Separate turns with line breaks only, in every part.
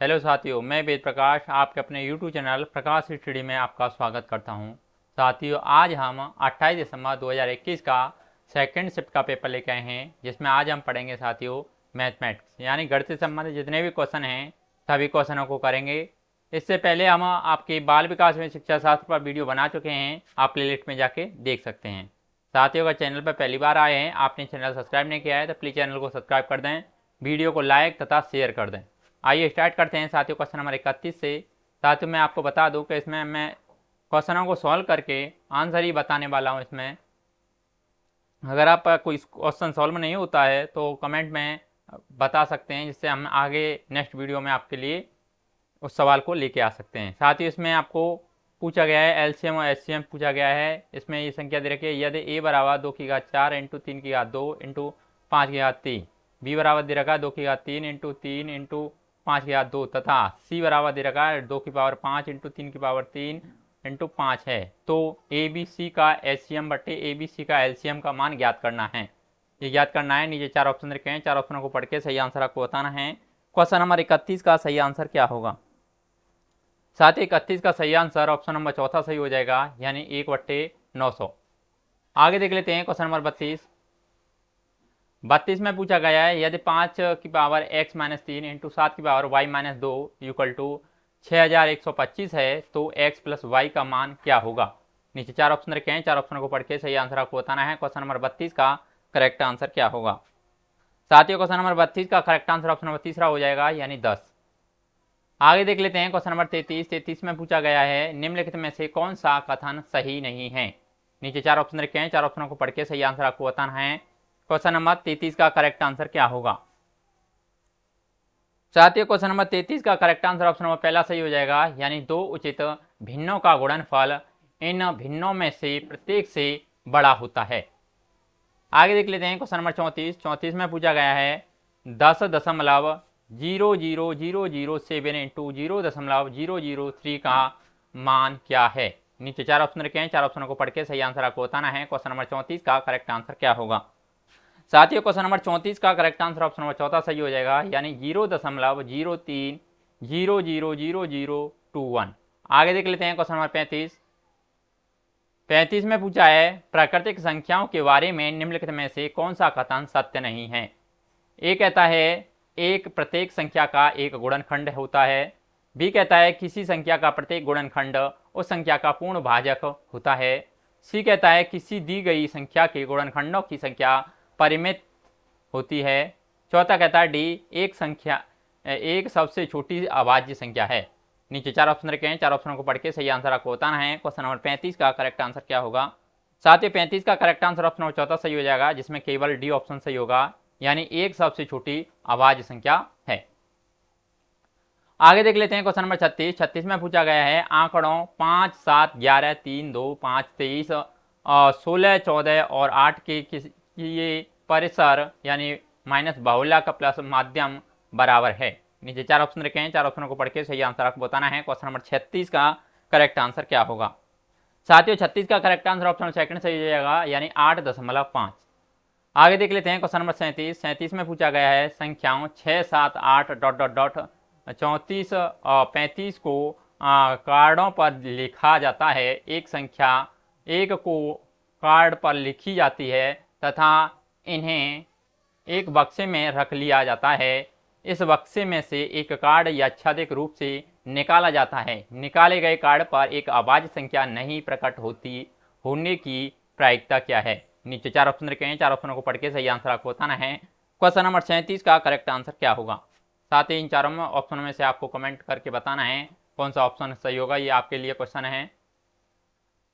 Hello साथियों, मैं वेद प्रकाश आपके अपने YouTube चैनल प्रकाश स्टडी में आपका स्वागत करता हूं। साथियों, आज हम 28 दिसंबर 2021 का सेकंड शिफ्ट का पेपर लेके आए हैं, जिसमें आज हम पढ़ेंगे साथियों मैथमेटिक्स यानी गणित से संबंधित जितने भी क्वेश्चन हैं सभी क्वेश्चनों को करेंगे। इससे पहले हम आपके बाल विकास में शिक्षा शास्त्र पर वीडियो बना चुके हैं, आप प्लेलिस्ट में जाके देख सकते हैं। साथियों, अगर चैनल पर पहली बार आए हैं, आपने चैनल सब्सक्राइब नहीं किया है तो प्लीज़ चैनल को सब्सक्राइब कर दें, वीडियो को लाइक तथा शेयर कर दें। आइए स्टार्ट करते हैं साथियों क्वेश्चन नंबर 31 से। साथियों, मैं आपको बता दूं कि इसमें मैं क्वेश्चनों को सॉल्व करके आंसर ही बताने वाला हूं। इसमें अगर आप कोई क्वेश्चन सॉल्व नहीं होता है तो कमेंट में बता सकते हैं, जिससे हम आगे नेक्स्ट वीडियो में आपके लिए उस सवाल को लेके आ सकते हैं। साथ ही इसमें आपको पूछा गया है एलसीएम और एचसीएम पूछा गया है। इसमें ये संख्या दे रखी है, यदि ए बराबर 2 की घात 4 इंटू 3 की घात 2 इंटू 5 की घात 3, बी बराबर दे रखा है 2 की घात 3 इंटू 3 इंटू 5 की घात 2 तथा सी बराबर दे रखा है 2 की पावर 5 इंटू 3 की पावर 3 इंटू 5 है, तो ए बी सी का एचसीएम बटे ए बी सी का एलसीएम का मान ज्ञात करना है। ये ज्ञात करना है। नीचे 4 ऑप्शन रखे हैं, 4 ऑप्शनों को पढ़ के सही आंसर आपको बताना है। क्वेश्चन नंबर 31 का सही आंसर क्या होगा? साथ ही 31 का सही आंसर ऑप्शन नंबर चौथा सही हो जाएगा, यानी 1/900। आगे देख लेते हैं क्वेश्चन नंबर 32 में पूछा गया है, यदि 5 की पावर x माइनस 3 इंटू 7 की power y minus 2 equal to 6125 है, तो x प्लस वाई का मान क्या होगा? नीचे 4 ऑप्शन रखे हैं, 4 ऑप्शन को पढ़ के सही आंसर आपको बताना है। क्वेश्चन नंबर 32 का करेक्ट आंसर क्या होगा? साथियों, क्वेश्चन नंबर 32 का करेक्ट आंसर ऑप्शन नंबर तीसरा हो जाएगा, यानी 10। आगे देख लेते हैं क्वेश्चन नंबर 33 में पूछा गया है, निम्नलिखित में से कौन सा कथन सही नहीं है? नीचे 4 ऑप्शन रखे हैं, 4 ऑप्शनों को पढ़ के सही आंसर आपको बताना है। क्वेश्चन नंबर 33 का करेक्ट आंसर क्या होगा? साथियों, क्वेश्चन नंबर 33 का करेक्ट आंसर ऑप्शन नंबर पहला सही हो जाएगा, यानी 2 उचित भिन्नों का गुणनफल इन भिन्नों में से प्रत्येक से बड़ा होता है। आगे देख लेते हैं क्वेश्चन नंबर 34 में पूछा गया है 10.0007 इंटू 0.003 का मान क्या है? नीचे 4 ऑप्शन रखे हैं, 4 ऑप्शनों को पढ़ के सही आंसर आपको बताना है। क्वेश्चन नंबर 34 का करेक्ट आंसर क्या होगा? साथियों, क्वेश्चन नंबर 34 का करेक्ट आंसर ऑप्शन नंबर चौथा सही हो जाएगा, यानी 0.03000021। आगे देख लेते हैं क्वेश्चन नंबर 35 में पूछा है, प्राकृतिक संख्याओं के बारे में निम्नलिखित में से कौन सा कथन सत्य नहीं है? ए कहता है एक प्रत्येक संख्या का एक गुणनखंड होता है। बी कहता है किसी संख्या का प्रत्येक गुणनखंड उस संख्या का पूर्ण भाजक होता है। सी कहता है किसी दी गई संख्या के गुणनखंडों की संख्या परिमित होती है। चौथा कहता है डी एक सबसे छोटी अभाज्य संख्या है। नीचे 4 ऑप्शन रखे हैं, 4 ऑप्शनों को पढ़ के सही आंसर आपको बताना है। क्वेश्चन नंबर 35 का करेक्ट आंसर क्या होगा? साथ ही 35 का करेक्ट आंसर ऑप्शन नंबर चौथा सही हो जाएगा, जिसमें केवल डी ऑप्शन सही होगा, यानी एक सबसे छोटी अभाज्य संख्या है। आगे देख लेते हैं क्वेश्चन नंबर 36 में पूछा गया है, आंकड़ों 5, 7, 11, 3, 2, 5, 23, 16, 14 और 8 के ये परिसर यानी माइनस बाहुल्य का प्लस माध्यम बराबर है। नीचे 4 ऑप्शन रखे हैं, 4 ऑप्शनों को पढ़ के सही आंसर आपको बताना है। क्वेश्चन नंबर 36 का करेक्ट आंसर क्या होगा? साथियों, 36 का करेक्ट आंसर ऑप्शन सेकंड सही हो जाएगा, यानी 8.5। आगे देख लेते हैं क्वेश्चन नंबर 37 में पूछा गया है, संख्याओं 6, 7, 8 डॉट डॉट डॉट 34 और 35 को कार्डों पर लिखा जाता है। एक संख्या एक को कार्ड पर लिखी जाती है तथा इन्हें एक बक्से में रख लिया जाता है। इस बक्से में से एक कार्ड यादृच्छिक रूप से निकाला जाता है। निकाले गए कार्ड पर एक अभाज्य संख्या नहीं प्रकट होने की प्रायिकता क्या है? नीचे 4 ऑप्शन रखे हैं, 4 ऑप्शनों को पढ़ के सही आंसर आपको बताना है। क्वेश्चन नंबर 37 का करेक्ट आंसर क्या होगा? साथ ही इन चारों ऑप्शनों में से आपको कमेंट करके बताना है कौन सा ऑप्शन सही होगा। ये आपके लिए क्वेश्चन है।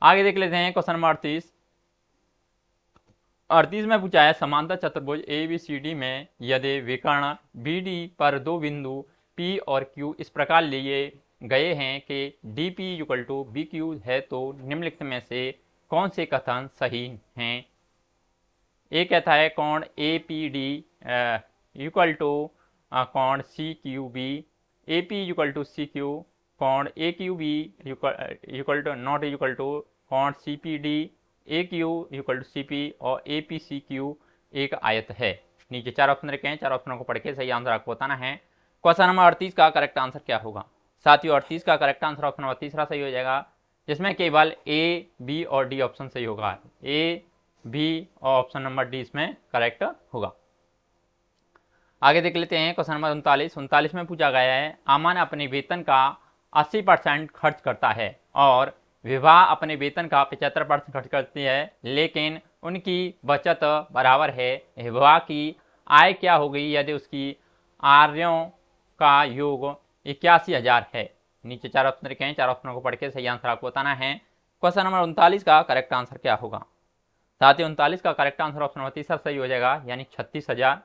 आगे देख लेते हैं क्वेश्चन नंबर 38 में पूछा है, समांतर चतुर्भुज ABCD में यदि विकर्ण BD पर दो बिंदु P और Q इस प्रकार लिए गए हैं कि DP इक्वल टू BQ है, तो निम्नलिखित में से कौन से कथन सही हैं? ए कहता है कोण APD इक्वल टू कोण CQB, AP equal to CQ, कोण AQB equal to not equal to कोण CPD, AQ equal to CP और APCQ एक आयत है। नीचे 4 ऑप्शन रखे हैं, 4 ऑप्शनों को पढ़ के सही आंसर आपको बताना है। क्वेश्चन नंबर 38 का करेक्ट आंसर क्या होगा? साथियों 38 का करेक्ट आंसर ऑप्शन नंबर तीसरा सही हो जाएगा, जिसमें केवल ए, बी और डी ऑप्शन सही होगा। ए, बी और ऑप्शन नंबर डी इसमें करेक्ट होगा। आगे देख लेते हैं क्वेश्चन नंबर 39 में पूछा गया है, अमन अपने वेतन का 80% खर्च करता है और विवाह अपने वेतन का 75% खर्च करती है, लेकिन उनकी बचत बराबर है। विवाह की आय क्या होगी यदि उसकी आयों का योग 81,000 है? नीचे चार ऑप्शन रखे हैं, चार ऑप्शनों को पढ़ के सही आंसर आपको बताना है। क्वेश्चन नंबर 39 का करेक्ट आंसर क्या होगा? साथ ही 39 का करेक्ट आंसर ऑप्शन नंबर तीसरा सही हो जाएगा, यानी 36,000।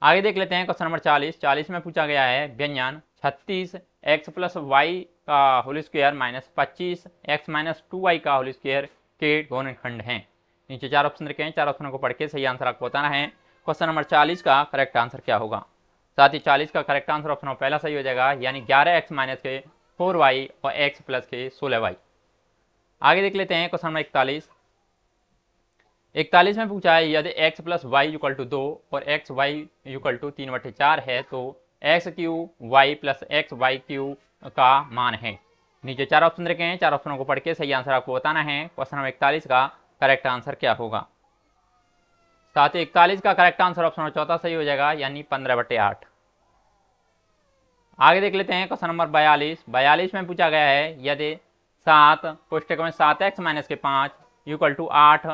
आगे देख लेते हैं क्वेश्चन नंबर 40 में पूछा गया है, व्यंजन 36x + y का whole square minus 25x - 2y का होल स्क्वायर के गुणनखंड हैं। नीचे चार ऑप्शन रखे हैं, चार ऑप्शनों को पढ़ के सही आंसर आपको बताना है। क्वेश्चन नंबर 40 का करेक्ट आंसर क्या होगा? साथ ही 40 का करेक्ट आंसर ऑप्शन नंबर पहला सही हो जाएगा, यानी 11x - 4y और x + 16y। आगे देख लेते हैं क्वेश्चन नंबर 41 में पूछा है, यदि x + y = 2 और x y = 3/4 है तो x³ y + xy³ का मान है। नीचे चार ऑप्शन रखे हैं, चार ऑप्शनों को पढ़ के सही आंसर आपको बताना है। क्वेश्चन नंबर 41 का करेक्ट आंसर क्या होगा? साथ ही 41 का करेक्ट आंसर ऑप्शन नंबर चौथा सही हो जाएगा, यानी 15/8। आगे देख लेते हैं क्वेश्चन नंबर 42 में पूछा गया है, यदि 7 कोष्टक में 7x - 5 = 8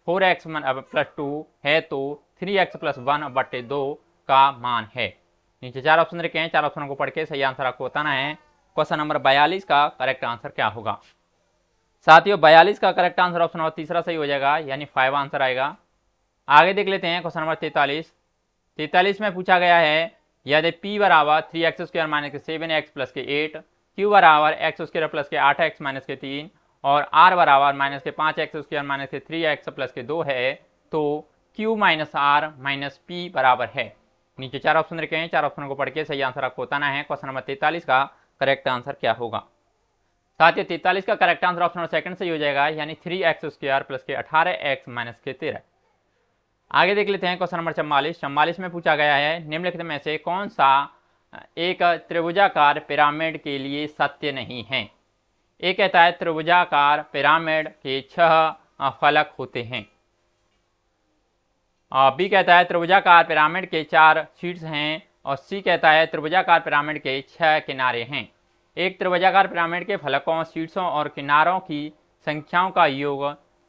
4x + 2 है तो 3x + 1/2 का मान है। नीचे चार ऑप्शन रखे हैं, चार ऑप्शनों को पढ़ के सही आंसर आपको बताना है। क्वेश्चन नंबर 42 का करेक्ट आंसर क्या होगा? साथियों 42 का करेक्ट आंसर ऑप्शन नंबर तीसरा सही हो जाएगा, यानी 5 आंसर आएगा। आगे देख लेते हैं क्वेश्चन नंबर 43 में पूछा गया है, यदि p = 3x² - 7x + 8, q = x² + 8x - 3 और r = -5x² - 3x + 2 है तो q - r - p बराबर है। नीचे चार ऑप्शन रखे हैं, चार ऑप्शनों को पढ़ के सही आंसर आपको बताना है। क्वेश्चन नंबर 43 का करेक्ट आंसर क्या होगा? साथियों 43 का correct answer option number second सही हो जाएगा, यानी 3x² + 18x - 13। आगे देख लेते हैं क्वेश्चन नंबर 44 में पूछा गया है, निम्नलिखित में से कौन सा एक त्रिभुजाकार पिरामिड के लिए सत्य नहीं है? ए कहता है त्रिभुजाकार पिरामिड के 6 फलक होते हैं। बी कहता है त्रिभुजाकार पिरामिड के 4 शीर्ष हैं और सी कहता है त्रिभुजाकार पिरामिड के 6 किनारे हैं। एक त्रिभुजाकार पिरामिड के फलकों, शीर्षों और किनारों की संख्याओं का योग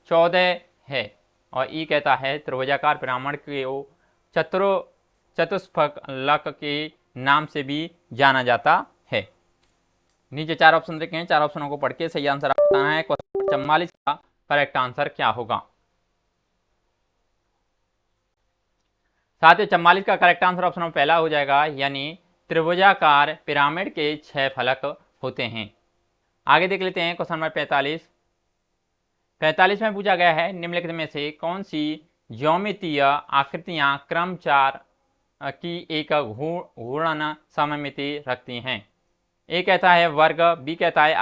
14 है और ई कहता है त्रिभुजाकार पिरामिड को चतुष्फलक के नाम से भी जाना जाता है। नीचे चार ऑप्शन देखें, चार ऑप्शनों को पढ़ के सही आंसर बताना है। क्वेश्चन 44 का करेक्ट आंसर क्या होगा? साथ ही 44 का करेक्ट आंसर ऑप्शन में पहला हो जाएगा, यानी त्रिभुजाकार पिरामिड के 6 फलक होते हैं। आगे देख लेते हैं क्वेश्चन नंबर 45 में पूछा गया है, निम्नलिखित में से कौन सी ज्यामितीय आकृतियां क्रम 4 की एक घूर्णन सममिति रखती हैं? ए कहता है वर्ग, बी कहता है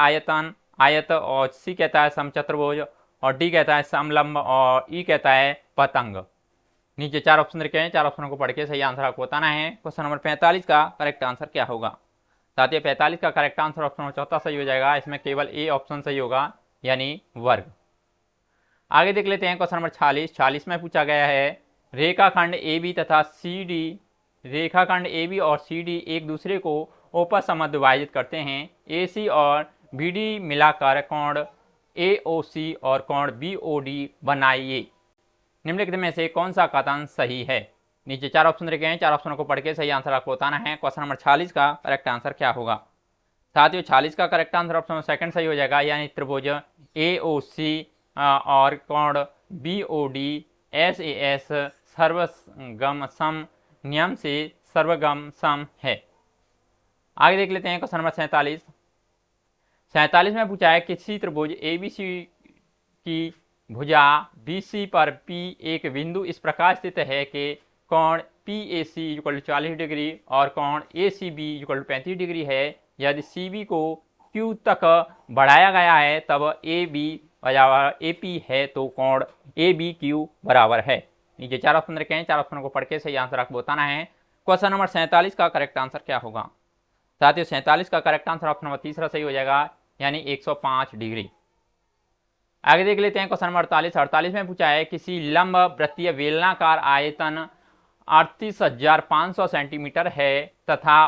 आयत और सी कहता है समचतुर्भुज और डी कहता है समलंब और ई कहता है पतंग। नीचे चार ऑप्शन रखे हैं, चार ऑप्शनों को पढ़ के सही आंसर आपको बताना है। क्वेश्चन नंबर 45 का करेक्ट आंसर क्या होगा? साथ ही 45 का करेक्ट आंसर ऑप्शन नंबर चौथा सही हो जाएगा, इसमें केवल ए ऑप्शन सही होगा, यानी वर्ग। आगे देख लेते हैं क्वेश्चन नंबर 46 में पूछा गया है, रेखाखंड ए बी तथा सी डी, रेखाखंड ए बी और सी डी एक दूसरे को ऊपर समद्विभाजित करते हैं। ए सी और बी डी मिलाकर कोण ए ओ सी और कोण बी ओ डी बनाइए। निम्नलिखित में से कौन सा कथन सही है? नीचे चार ऑप्शन रखे हैं, चार ऑप्शनों को पढ़ के सही आंसर आपको बताना है। क्वेश्चन नंबर 46 का करेक्ट आंसर क्या होगा? साथियों 46 का करेक्ट आंसर ऑप्शन सेकंड सही हो जाएगा, यानी त्रिभुज ए ओ सी और कोण B O D S A S सर्वगम सम नियम से सर्वगम सम है। आगे देख लेते हैं क्वेश्चन नंबर 47 में पूछा है, किसी त्रिभुज ए बी सी की भुजा BC पर P एक बिंदु इस प्रकार स्थित है कि कोण PAC = 40 डिग्री और कोण ACB = 35 डिग्री है। यदि CB को Q तक बढ़ाया गया है तब AB बराबर AP है तो कोण ABQ बराबर है। नीचे चार ऑप्शन रखे हैं, चार ऑप्शनों को पढ़ के सही आंसर आपको बताना है। क्वेश्चन नंबर 47 का करेक्ट आंसर क्या होगा? साथियों 47 का करेक्ट आंसर ऑप्शन नंबर तीसरा सही हो जाएगा, यानी 105 डिग्री। आगे देख लेते हैं क्वेश्चन नंबर 48 में पूछा है किसी लंब वृत्तीय बेलनाकार आयतन 38,500 सेंटीमीटर है तथा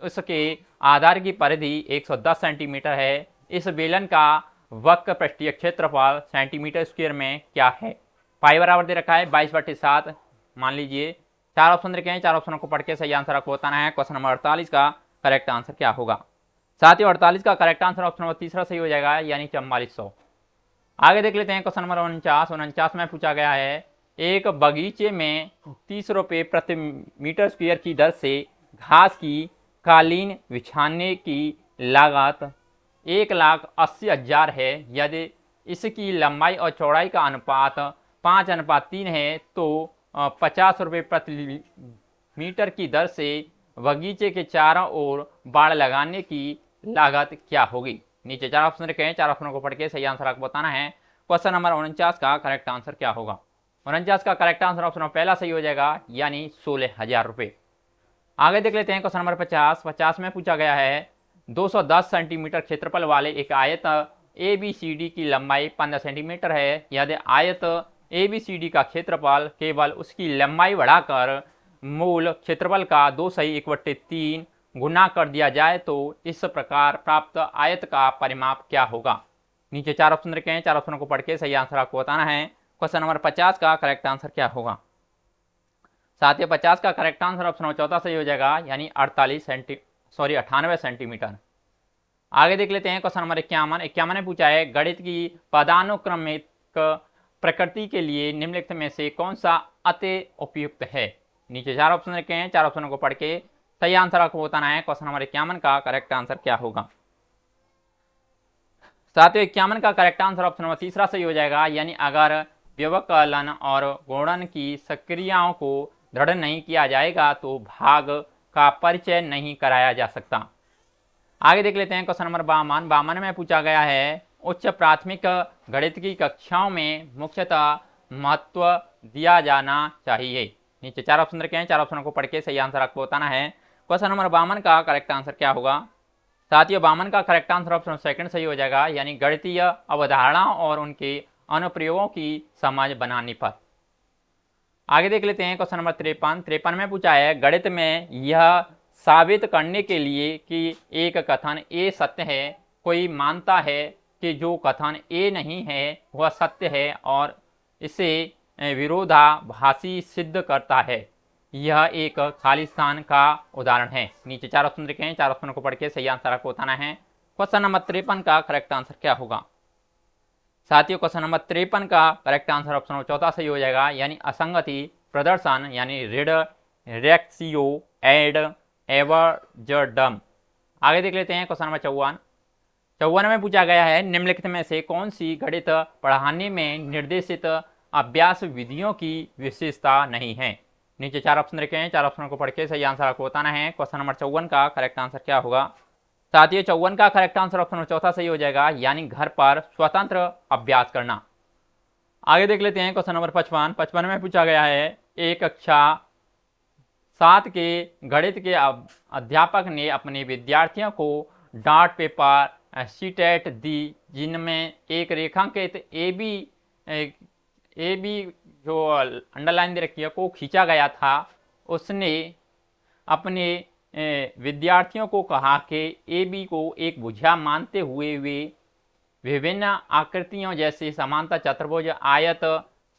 उसके आधार की परिधि 110 सेंटीमीटर है, इस बेलन का वक्र पृष्ठीय क्षेत्रफल सेंटीमीटर स्क्वायर में क्या है? पाई बराबर दे रखा है 22/7 मान लीजिए। चार ऑप्शन रखे हैं, चार ऑप्शनों को पढ़ के सही आंसर आपको बताना है। क्वेश्चन नंबर 48 का करेक्ट आंसर क्या होगा? साथियों 48 का करेक्ट आंसर ऑप्शन नंबर तीसरा सही हो जाएगा, यानी 4400। आगे देख लेते हैं क्वेश्चन नंबर 49 में पूछा गया है एक बगीचे में 30 रुपये प्रति मीटर स्क्वायर की दर से घास की कालीन बिछाने की लागत 1,80,000 है। यदि इसकी लंबाई और चौड़ाई का अनुपात 5:3 है तो 50 रुपये प्रति मीटर की दर से बगीचे के चारों ओर बाड़ लगाने की लागत क्या होगी? नीचे चार ऑप्शन रखे हैं, चार ऑप्शनों को पढ़ के सही आंसर आपको बताना है। क्वेश्चन नंबर 49 का करेक्ट आंसर क्या होगा? 49 का करेक्ट आंसर ऑप्शन पहला सही हो जाएगा, यानी 16,000 रुपये। आगे देख लेते हैं क्वेश्चन नंबर 50 में पूछा गया है 210 सेंटीमीटर क्षेत्रफल वाले एक आयत ABCD की लंबाई 15 सेंटीमीटर है। यदि आयत ABCD का क्षेत्रफल केवल उसकी लंबाई बढ़ाकर मूल क्षेत्रफल का 2/3 गुना कर दिया जाए तो इस प्रकार प्राप्त आयत का परिमाप क्या होगा? नीचे चार ऑप्शन रखे हैं, चार ऑप्शनों को पढ़ के सही आंसर आपको बताना है। क्वेश्चन नंबर 50 का करेक्ट आंसर क्या होगा? साथियों 50 का करेक्ट आंसर ऑप्शन नंबर चौथा सही हो जाएगा, यानी 98 सेंटीमीटर। आगे देख लेते हैं क्वेश्चन नंबर 51 में पूछा है गणित की पदानुक्रमिक प्रकृति के लिए निम्नलिखित में से कौन सा अति उपयुक्त है? नीचे चार ऑप्शन रखे हैं, चार ऑप्शनों को पढ़ के सही आंसर आपको बताना है। क्वेश्चन नंबर 51 का करेक्ट आंसर क्या होगा? साथियों 51 का करेक्ट आंसर ऑप्शन नंबर तीसरा सही हो जाएगा, यानी अगर व्यवकलन और गुणन की सक्रियाओं को दृढ़ नहीं किया जाएगा तो भाग का परिचय नहीं कराया जा सकता। आगे देख लेते हैं क्वेश्चन नंबर 52 में पूछा गया है उच्च प्राथमिक गणित की कक्षाओं में मुख्यतः महत्व दिया जाना चाहिए। नीचे चार ऑप्शन रखे हैं, चार ऑप्शनों को पढ़ के सही आंसर आपको बताना है। क्वेश्चन नंबर 52 का करेक्ट आंसर क्या होगा? साथियों 52 का करेक्ट आंसर ऑप्शन सेकंड सही हो जाएगा, यानी गणितीय अवधारणाओं और उनके अनुप्रयोगों की समझ बनाने पर। आगे देख लेते हैं क्वेश्चन नंबर 53 में पूछा है गणित में यह साबित करने के लिए कि एक कथन ए सत्य है, कोई मानता है कि जो कथन ए नहीं है वह सत्य है और इसे विरोधाभासी सिद्ध करता है। यह एक खाली स्थान का उदाहरण है। नीचे चार ऑप्शन रखे हैं, चार ऑप्शनों को पढ़ के सही आंसर आपको बताना है। क्वेश्चन नंबर 53 का करेक्ट आंसर क्या होगा? साथियों क्वेश्चन नंबर 53 का करेक्ट आंसर ऑप्शन नंबर चौथा सही हो जाएगा, यानी असंगति प्रदर्शन यानी रेक्सियो एड एवर्जडम। आगे देख लेते हैं क्वेश्चन नंबर 54 में पूछा गया है निम्नलिखित में से कौन सी गणित पढ़ाने में निर्देशित अभ्यास विधियों की विशेषता नहीं है? नीचे चार ऑप्शन रखे हैं, चार ऑप्शनों को पढ़ के सही आंसर आपको बताना है। क्वेश्चन नंबर 54 का करेक्ट आंसर क्या होगा? साथियों 54 का करेक्ट आंसर ऑप्शन नंबर चौथा सही हो जाएगा, यानी घर पर स्वतंत्र अभ्यास करना। आगे देख लेते हैं क्वेश्चन नंबर 55 में पूछा गया है एक कक्षा 7 के गणित के अध्यापक ने अपने विद्यार्थियों को डार्ट पेपर शीटेट दी जिनमें एक रेखांकित ए बी जो अंडरलाइन दे रखी है को खींचा गया था। उसने अपने विद्यार्थियों को कहा कि ए बी को एक भुजा मानते हुए वे विभिन्न आकृतियों जैसे समांतर चतुर्भुज, आयत,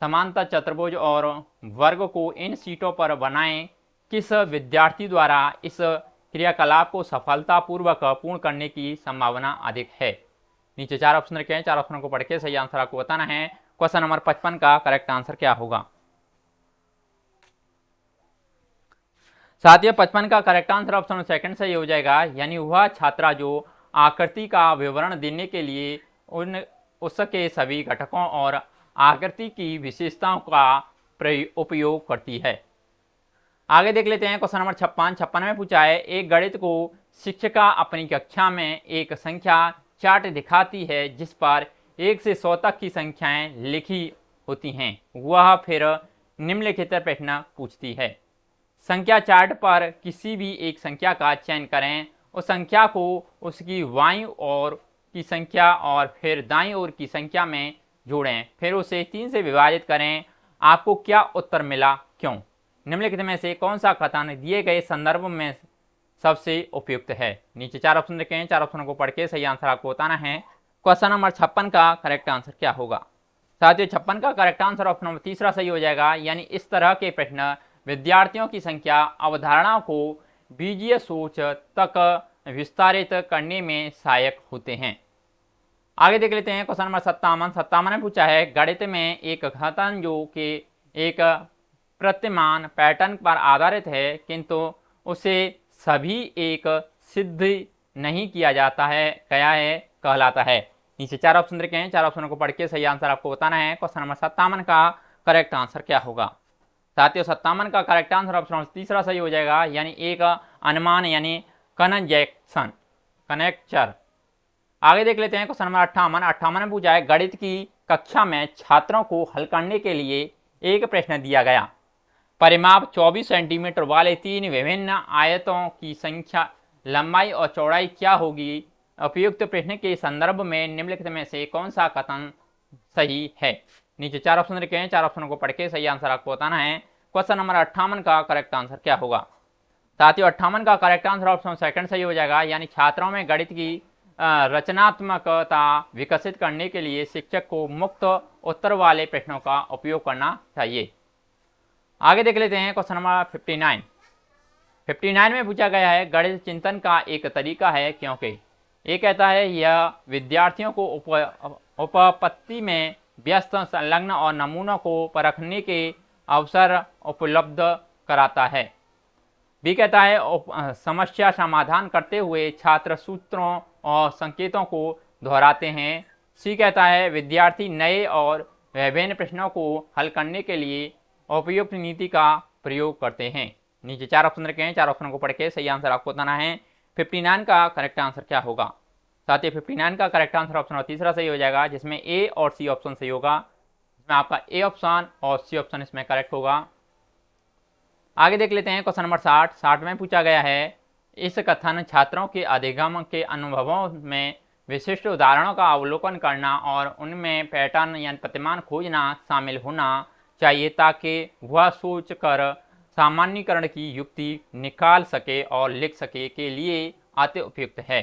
समांतर चतुर्भुज और वर्ग को इन शीटों पर बनाएं। किस विद्यार्थी द्वारा इस क्रियाकलाप को सफलतापूर्वक पूर्ण करने की संभावना अधिक है? नीचे चार ऑप्शन रखे हैं, चार ऑप्शनों को पढ़ के सही आंसर आपको बताना है। क्वेश्चन नंबर 55 का करेक्ट आंसर क्या होगा? साथियों 55 का करेक्ट आंसर ऑप्शन सेकंड सही हो जाएगा, यानी वह छात्रा जो आकृति का विवरण देने के लिए उसके सभी घटकों और आकृति की विशेषताओं का उपयोग करती है। आगे देख लेते हैं क्वेश्चन नंबर 56 में पूछा है एक गणित को शिक्षिका अपनी कक्षा में एक संख्या चार्ट दिखाती है जिस पर 1 से 100 तक की संख्याएं लिखी होती हैं। वह फिर निम्नलिखित प्रश्न पूछती है। संख्या चार्ट पर किसी भी एक संख्या का चयन करें, उस संख्या को उसकी बाईं ओर की संख्या और फिर दाईं ओर की संख्या में जोड़ें, फिर उसे 3 से विभाजित करें। आपको क्या उत्तर मिला, क्यों? निम्नलिखित में से कौन सा कथन दिए गए संदर्भ में सबसे उपयुक्त है? नीचे 4 ऑप्शन रखे हैं, 4 ऑप्शनों को पढ़ के सही आंसर आपको बताना है। क्वेश्चन नंबर 56 का करेक्ट आंसर क्या होगा? साथियों, 56 का करेक्ट आंसर ऑप्शन नंबर तीसरा सही हो जाएगा। यानी इस तरह के प्रश्न विद्यार्थियों की संख्या अवधारणा को बीजीय सोच तक विस्तारित करने में सहायक होते हैं। आगे देख लेते हैं क्वेश्चन नंबर 57 में पूछा है, गणित में एक कथन जो कि एक प्रतिमान पैटर्न पर आधारित है किंतु उसे सभी एक सिद्ध नहीं किया जाता है, क्या है, कहलाता है। नीचे 4 ऑप्शन रखे हैं, 4 ऑप्शनों को पढ़ के सही आंसर आपको बताना है। क्वेश्चन नंबर 57 का करेक्ट आंसर क्या होगा? साथियों, 57 का करेक्ट आंसर ऑप्शन नंबर तीसरा सही हो जाएगा। यानी एक अनुमान यानी कन्जेक्शन, कनेक्चर। आगे देख लेते हैं क्वेश्चन नंबर 58 में पूछा है, गणित की कक्षा में छात्रों को हल करने के लिए एक प्रश्न दिया गया। परिमाप 24 सेंटीमीटर वाले 3 विभिन्न आयतों की संख्या, लंबाई और चौड़ाई क्या होगी? उपयुक्त प्रश्न के संदर्भ में निम्नलिखित में से कौन सा कथन सही है? नीचे 4 ऑप्शन रखे हैं, 4 ऑप्शनों को पढ़ के सही आंसर आपको बताना है। क्वेश्चन नंबर 58 का करेक्ट आंसर क्या होगा? साथियों, 58 का करेक्ट आंसर ऑप्शन सेकंड सही हो जाएगा। यानी छात्रों में गणित की रचनात्मकता विकसित करने के लिए शिक्षक को मुक्त उत्तर वाले प्रश्नों का उपयोग करना चाहिए। आगे देख लेते हैं क्वेश्चन नंबर 59 में पूछा गया है, गणित चिंतन का एक तरीका है क्योंकि ये कहता है यह विद्यार्थियों को उपपत्ति में व्यस्त, संलग्न और नमूनों को परखने के अवसर उपलब्ध कराता है। बी कहता है समस्या समाधान करते हुए छात्र सूत्रों और संकेतों को दोहराते हैं। सी कहता है विद्यार्थी नए और विभिन्न प्रश्नों को हल करने के लिए उपयुक्त नीति का प्रयोग करते हैं। नीचे 4 ऑप्शन रखे हैं, 4 ऑप्शनों को पढ़ के सही आंसर आपको बताना है। 59 का करेक्ट आंसर क्या होगा? साथियों, 59 का करेक्ट आंसर ऑप्शन तीसरा सही हो जाएगा, जिसमें ए और सी ऑप्शन सही होगा। इसमें आपका ए ऑप्शन और सी ऑप्शन इसमें करेक्ट होगा। आगे देख लेते हैं क्वेश्चन नंबर 60 में पूछा गया है, इस कथन छात्रों के अधिगम के अनुभवों में विशिष्ट उदाहरणों का अवलोकन करना और उनमें पैटर्न यानी प्रतिमान खोजना शामिल होना चाहिए ताकि वह सोच कर सामान्यीकरण की युक्ति निकाल सके और लिख सके के लिए अति उपयुक्त है।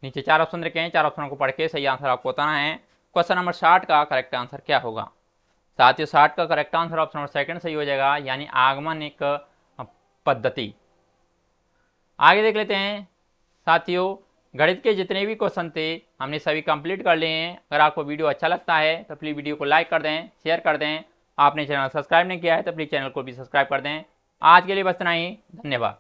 नीचे 4 ऑप्शन रखे हैं, 4 ऑप्शनों को पढ़ के सही आंसर आपको बताना है। क्वेश्चन नंबर 60 का करेक्ट आंसर क्या होगा? साथियों, 60 का correct answer option number second सही हो जाएगा, यानी आगमनिक पद्धति। आगे देख लेते हैं साथियों, गणित के जितने भी क्वेश्चन थे हमने सभी कंप्लीट कर लिए हैं। अगर आपको वीडियो अच्छा लगता है तो प्लीज़ वीडियो को लाइक कर दें, शेयर कर दें। आपने चैनल सब्सक्राइब नहीं किया है तो प्लीज़ चैनल को भी सब्सक्राइब कर दें। आज के लिए बस इतना ही, धन्यवाद।